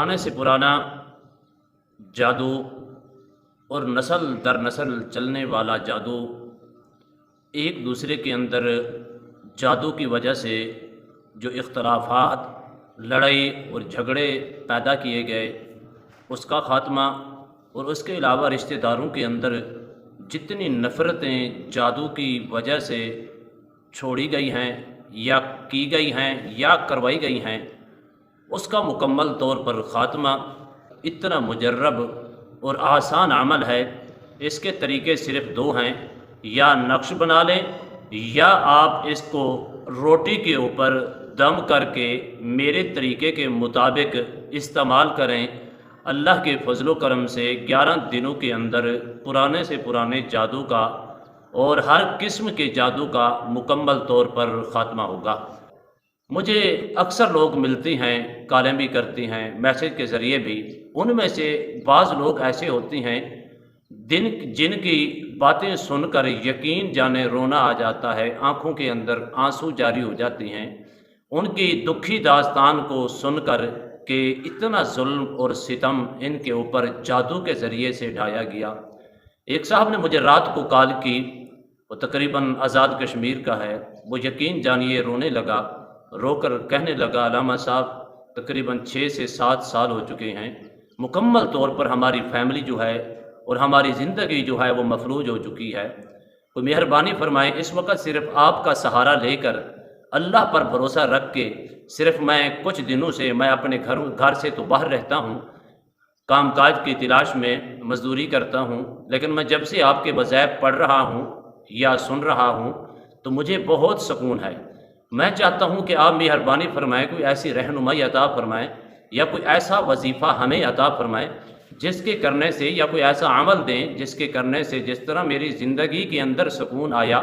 पुराने से पुराना जादू और नस्ल दर नस्ल चलने वाला जादू एक दूसरे के अंदर जादू की वजह से जो इख्तलाफात, लड़ाई और झगड़े पैदा किए गए उसका ख़ात्मा, और उसके अलावा रिश्तेदारों के अंदर जितनी नफ़रतें जादू की वजह से छोड़ी गई हैं या की गई हैं या करवाई गई हैं, उसका मुकम्मल तौर पर ख़ात्मा इतना मुजर्रब और आसान अमल है। इसके तरीके सिर्फ़ दो हैं, या नक्श बना लें या आप इसको रोटी के ऊपर दम करके मेरे तरीके के मुताबिक इस्तेमाल करें। अल्लाह के फजलो करम से 11 दिनों के अंदर पुराने से पुराने जादू का और हर किस्म के जादू का मुकम्मल तौर पर ख़ात्मा होगा। मुझे अक्सर लोग मिलती हैं, कॉलें भी करती हैं, मैसेज के ज़रिए भी। उनमें से बाज़ लोग ऐसे होती हैं जिनकी बातें सुनकर यकीन जाने रोना आ जाता है, आँखों के अंदर आंसू जारी हो जाती हैं उनकी दुखी दास्तान को सुनकर कि इतना जुल्म और सितम इनके ऊपर जादू के ज़रिए से ढाया गया। एक साहब ने मुझे रात को कॉल की, वो तकरीबन आज़ाद कश्मीर का है। वो यकीन जानिए रोने लगा, रोकर कहने लगा, अलामा साहब तकरीबन 6 से 7 साल हो चुके हैं, मुकम्मल तौर पर हमारी फैमिली जो है और हमारी ज़िंदगी जो है वो मफलूज हो चुकी है। कोई मेहरबानी फरमाएं, इस वक्त सिर्फ़ आपका सहारा लेकर अल्लाह पर भरोसा रख के सिर्फ़ मैं कुछ दिनों से मैं अपने घर से तो बाहर रहता हूँ, कामकाज की तलाश में मजदूरी करता हूँ, लेकिन मैं जब से आपके वज़ाइफ पढ़ रहा हूँ या सुन रहा हूँ तो मुझे बहुत सुकून है। मैं चाहता हूँ कि आप मेहरबानी फरमाएँ, कोई ऐसी रहनुमाई अता फरमाएँ या कोई ऐसा वजीफ़ा हमें अता फरमाएँ जिसके करने से, या कोई ऐसा अमल दें जिसके करने से जिस तरह मेरी ज़िंदगी के अंदर सुकून आया,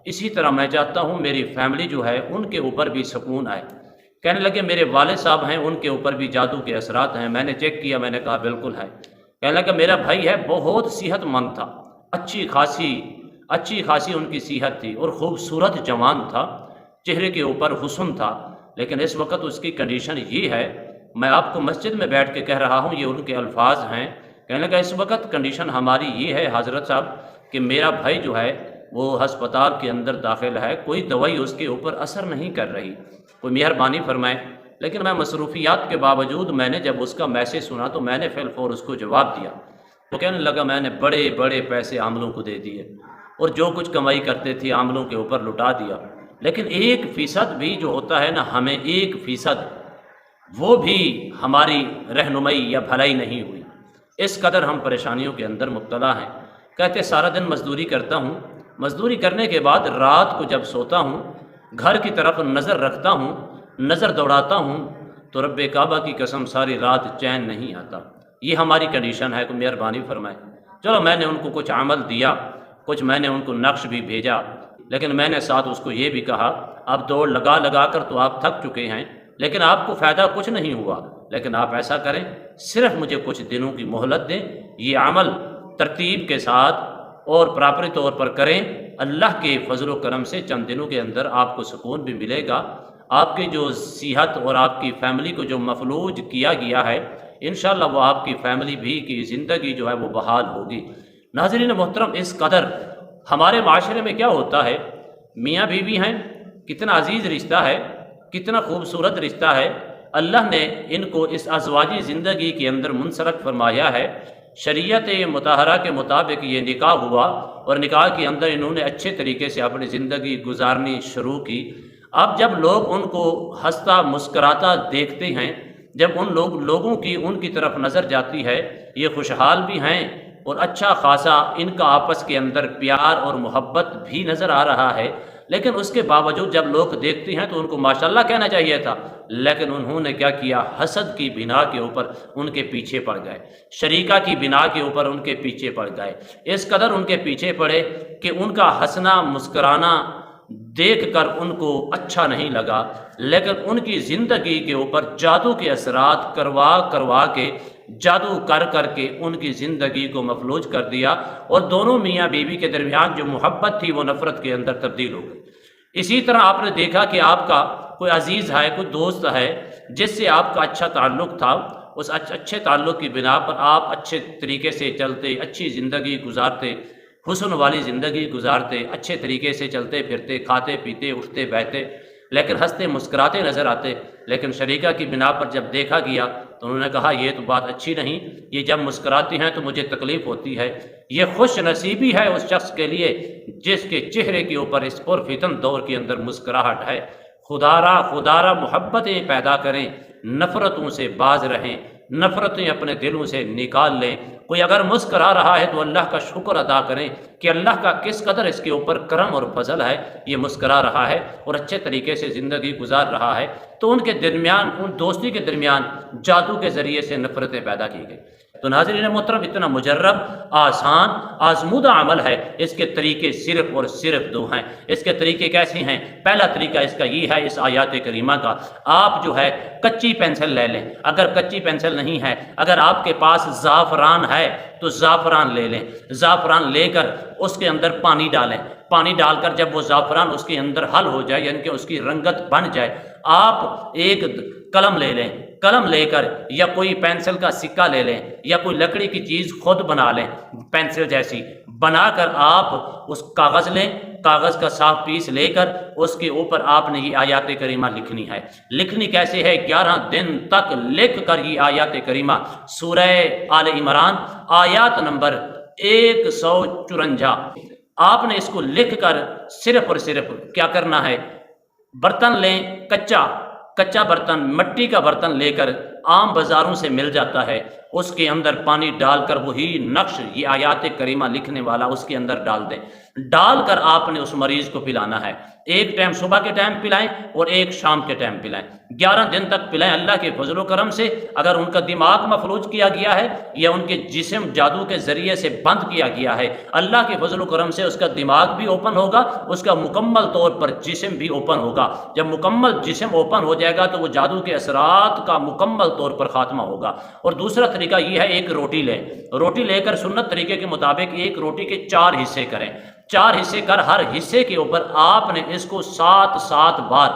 इसी तरह मैं चाहता हूँ मेरी फैमिली जो है उनके ऊपर भी सुकून आए। कहने लगे मेरे वालिद साहब हैं, उनके ऊपर भी जादू के असरात हैं। मैंने चेक किया, मैंने कहा बिल्कुल है। कहने लगा मेरा भाई है, बहुत सेहतमंद था, अच्छी खासी उनकी सेहत थी और खूबसूरत जवान था, चेहरे के ऊपर हुस्न था, लेकिन इस वक्त उसकी कंडीशन ये है, मैं आपको मस्जिद में बैठ के कह रहा हूँ, ये उनके अल्फाज हैं। कहने लगा इस वक्त कंडीशन हमारी ये है हज़रत साहब कि मेरा भाई जो है वो हस्पताल के अंदर दाखिल है, कोई दवाई उसके ऊपर असर नहीं कर रही, कोई मेहरबानी फरमाए। लेकिन मैं मसरूफियात के बावजूद मैंने जब उसका मैसेज सुना तो मैंने फिलफौर उसको जवाब दिया। तो कहने लगा मैंने बड़े बड़े पैसे आमलों को दे दिए और जो कुछ कमाई करते थे आमलों के ऊपर लुटा दिया, लेकिन 1% भी जो होता है ना, हमें 1% वो भी हमारी रहनुमाई या भलाई नहीं हुई। इस कदर हम परेशानियों के अंदर मुब्तला हैं। कहते सारा दिन मजदूरी करता हूँ, मजदूरी करने के बाद रात को जब सोता हूँ, घर की तरफ नज़र रखता हूँ, नज़र दौड़ाता हूँ तो रब्बे काबा की कसम सारी रात चैन नहीं आता। ये हमारी कंडीशन है, तो मेहरबानी फरमाए। चलो मैंने उनको कुछ अमल दिया, कुछ मैंने उनको नक्श भी भेजा, लेकिन मैंने साथ उसको ये भी कहा अब दौड़ लगा लगा कर तो आप थक चुके हैं, लेकिन आपको फ़ायदा कुछ नहीं हुआ, लेकिन आप ऐसा करें सिर्फ मुझे कुछ दिनों की मोहलत दें, ये अमल तरतीब के साथ और प्रॉपर तौर पर करें। अल्लाह के फजल करम से चंद दिनों के अंदर आपको सुकून भी मिलेगा। आपकी जो सेहत और आपकी फैमिली को जो मफलूज किया गया है, इंशाअल्लाह वो आपकी फैमिली भी की ज़िंदगी जो है वो बहाल होगी। नाज़रीन मोहतरम, इस कदर हमारे माशरे में क्या होता है, मियाँ बीवी हैं, कितना अजीज़ रिश्ता है, कितना खूबसूरत रिश्ता है। अल्लाह ने इनको इस अज़वाजी ज़िंदगी के अंदर मुनसरफ फरमाया है। शरीयत मुताहरा के मुताबिक ये निकाह हुआ और निकाह के अंदर इन्होंने अच्छे तरीके से अपनी ज़िंदगी गुजारनी शुरू की। अब जब लोग उनको हंसता मुस्कराता देखते हैं, जब उन लोगों की उनकी तरफ नज़र जाती है, ये खुशहाल भी हैं और अच्छा खासा इनका आपस के अंदर प्यार और मोहब्बत भी नज़र आ रहा है, लेकिन उसके बावजूद जब लोग देखते हैं तो उनको माशाल्लाह कहना चाहिए था, लेकिन उन्होंने क्या किया, हसद की बिना के ऊपर उनके पीछे पड़ गए, शरीका की बिना के ऊपर उनके पीछे पड़ गए। इस कदर उनके पीछे पड़े कि उनका हंसना मुस्कराना देख कर उनको अच्छा नहीं लगा, लेकिन उनकी ज़िंदगी के ऊपर जादू के असरात करवा के जादू कर के उनकी ज़िंदगी को मफलूज कर दिया और दोनों मियाँ बीवी के दरमियान जो मोहब्बत थी वो नफ़रत के अंदर तब्दील हो गई। इसी तरह आपने देखा कि आपका कोई अजीज़ है, कोई दोस्त है जिससे आपका अच्छा ताल्लुक़ था, اس اچھے تعلق کی بنا پر آپ اچھے طریقے سے چلتے، اچھی زندگی گزارتے، حسن والی زندگی گزارتے، اچھے طریقے سے چلتے پھرتے، کھاتے پیتے، اٹھتے بیٹھتے، لیکن ہنستے مسکراتے نظر آتے، لیکن شریکہ کی بنا پر جب دیکھا گیا تو انہوں نے کہا یہ تو بات اچھی نہیں، یہ جب مسکراتی ہیں تو مجھے تکلیف ہوتی ہے۔ یہ خوش نصیبی ہے اس شخص کے لیے جس کے چہرے کے اوپر اس پرفتن دور کے اندر مسکراہٹ ہے۔ خدا را محبتیں پیدا کریں، نفرتوں سے باز رہیں، نفرتیں اپنے دلوں سے نکال لیں۔ کوئی اگر مسکرا رہا ہے تو اللہ کا شکر ادا کریں کہ اللہ کا کس قدر اس کے اوپر کرم اور فضل ہے، یہ مسکرا رہا ہے اور اچھے طریقے سے زندگی گزار رہا ہے۔ تو ان کے درمیان، ان دوستی کے درمیان جادو کے ذریعے سے نفرتیں پیدا کی گئی۔ تو ناظرین محترم، اتنا مجرب، آسان، آزمودہ عمل ہے، اس کے طریقے صرف اور صرف دو ہیں۔ اس کے طریقے کیسے ہیں؟ پہلا طریقہ اس کا یہ ہے، اس آیات کریمہ کا، آپ جو ہے کچی پینسل لے لیں۔ اگر کچی پینسل نہیں ہے، اگر آپ کے پاس زعفران ہے تو زعفران لے لیں۔ زعفران لے کر اس کے اندر پانی ڈالیں، پانی ڈال کر جب وہ زعفران اس کے اندر حل ہو جائے، یعنی کہ اس کی رنگت بن جائے، آپ ایک قلم لے لیں، قلم لے کر یا کوئی پینسل کا سکہ لے لیں یا کوئی لکڑی کی چیز خود بنا لیں، پینسل جیسی بنا کر آپ اس کاغذ لیں، کاغذ کا صاف پیس لے کر اس کے اوپر آپ نے یہ آیات کریمہ لکھنی ہے۔ لکھنی کیسے ہے؟ 11 دن تک لکھ کر یہ آیات کریمہ سورہ آل عمران آیات نمبر 154 آپ نے اس کو لکھ کر صرف اور صرف کیا کرنا ہے، برتن لیں، کچا برتن، مٹی کا برتن لے کر عام بازاروں سے مل جاتا ہے، اس کے اندر پانی ڈال کر وہی نقش یہ آیات کریمہ لکھنے والا اس کے اندر ڈال دیں، ڈال کر آپ نے اس مریض کو پلانا ہے۔ ایک ٹائم صبح کے ٹائم پلائیں اور ایک شام کے ٹائم پلائیں، 11 دن تک پلائیں۔ اللہ کے فضل و کرم سے اگر ان کا دماغ مفلوج کیا گیا ہے یا ان کے جسم جادو کے ذریعے سے بند کیا گیا ہے، اللہ کے فضل و کرم سے اس کا دماغ بھی اوپن ہوگا، اس کا مکمل طور پر جسم بھی اوپن ہوگا۔ جب مکمل جسم اوپن ہو جائے گا تو وہ جادو کے اثرات کا مکمل طور پر خاتمہ ہوگا۔ اور دوسرا طریقہ یہ ہے، ایک روٹی لیں، روٹی لے کر سنت طریقے کے مطابق ایک روٹی کے 4 حصے کریں، 4 حصے کر ہر حصے کے اوپر آپ نے اس کو 7 بار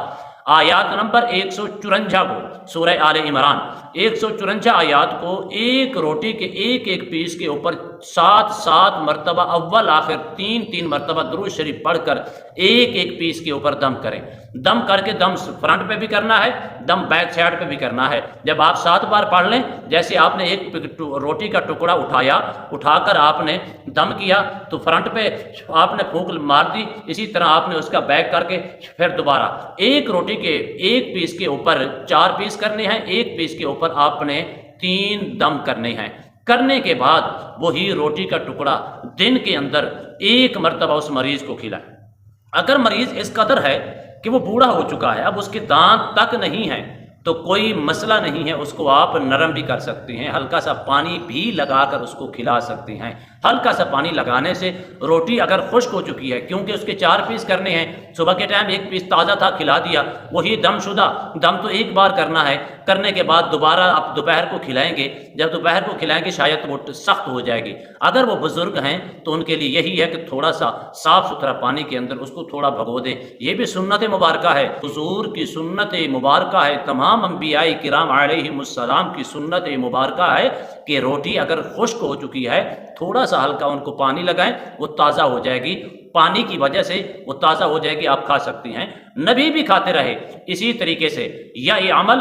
آیات نمبر 154 کو، سورہ آل عمران 154 آیات کو ایک روٹی کے ایک پیس کے اوپر 7 مرتبہ اول آخر 3 مرتبہ درود شریف پڑھ کر ایک پیس کے اوپر دم کریں۔ دم کر کے دم فرنٹ پہ بھی کرنا ہے، دم بیک سائڈ پہ بھی کرنا ہے۔ جب آپ 7 بار پڑھ لیں، جیسے آپ نے ایک روٹی کا ٹکڑا اٹھا کر آپ نے دم کیا تو فرنٹ پہ آپ نے پھونک مار دی، اسی طرح آپ نے اس کا بیک کر کے پھر دوبارہ ایک روٹی کے ایک پیس کے اوپر 4 پیس کرنے ہیں، ایک پیس کے اوپر آپ نے 3 دم کرنے ہیں۔ کرنے کے بعد وہی روٹی کا ٹکڑا دن کے اندر 1 مرتبہ اس مریض کو کھلائیں۔ اگر مریض اس قدر ہے کہ وہ بوڑھا ہو چکا ہے، اب اس کے دانت تک نہیں ہیں، تو کوئی مسئلہ نہیں ہے، اس کو آپ نرم بھی کر سکتے ہیں، ہلکا سا پانی بھی لگا کر اس کو کھلا سکتے ہیں۔ ہلکا سا پانی لگانے سے روٹی اگر خشک ہو چکی ہے، کیونکہ اس کے 4 پیس کرنے ہیں، صبح کے ٹائم 1 پیس تازہ تھا کھلا دیا، وہی دم شدہ دم تو 1 بار کرنا ہے، کرنے کے بعد دوبارہ آپ دوپہر کو کھلائیں گے، جب دوپہر کو کھلائیں گے شاید وہ سخت ہو جائے گی۔ اگر وہ بزرگ ہیں تو ان کے لیے یہی ہے کہ تھوڑا سا صاف ستھرا پانی کے اندر اس کو تھوڑا بھگو دیں۔ یہ بھی سنت مبارکہ ہے، حضور کی سنت مبارکہ ہے، تمام انبیاء کرام علیہم السلام کی سنت مبارکہ ہے کہ روٹی اگر خشک ہو چکی ہے، تھوڑا سا ہلکا ان کو پانی لگائیں، وہ تازہ ہو جائے گی، پانی کی وجہ سے وہ تازہ ہو جائے گی، آپ کھا سکتی ہیں۔ نبی بھی کھاتے رہے اسی طریقے سے۔ یا یہ عمل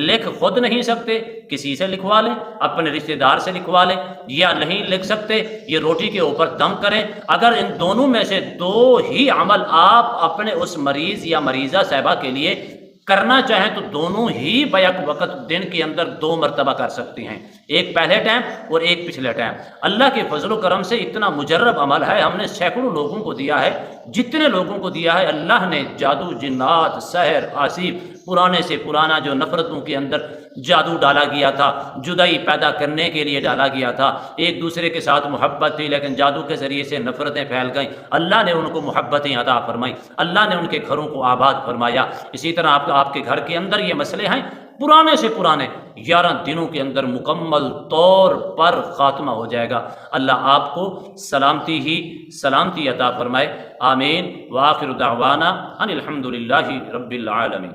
لکھ خود نہیں سکتے، کسی سے لکھوا لیں، اپنے رشتہ دار سے لکھوا لیں، یا نہیں لکھ سکتے یہ روٹی کے اوپر دم کریں۔ اگر ان دونوں میں سے 2 ہی عمل آپ اپنے اس مریض یا مریضہ صاحبہ کے لیے کرنا چاہیں تو دونوں ہی بیک وقت دن کے اندر 2 مرتبہ کر سکتے ہیں، ایک پہلے ٹائم اور ایک پچھلے ٹائم۔ اللہ کے فضل و کرم سے اتنا مجرب عمل ہے، ہم نے سینکڑوں لوگوں کو دیا ہے، جتنے لوگوں کو دیا ہے اللہ نے جادو، جنات، سحر، آسیب، پرانے سے پرانا جو نفرتوں کے اندر جادو ڈالا گیا تھا، جدائی پیدا کرنے کے لیے ڈالا گیا تھا، ایک دوسرے کے ساتھ محبت تھی لیکن جادو کے ذریعے سے نفرتیں پھیل گئیں، اللہ نے ان کو محبتیں عطا فرمائی، اللہ نے ان کے گھروں کو آباد فرمایا۔ اسی طرح آپ کے گھر کے اندر یہ مسئلے ہیں، پرانے سے پرانے 11 دنوں کے اندر مکمل طور پر خاتمہ ہو جائے گا۔ اللہ آپ کو سلامتی عطا فرمائے، آمین۔ وآخر دعوانا ان الحمد للہ رب العالمین۔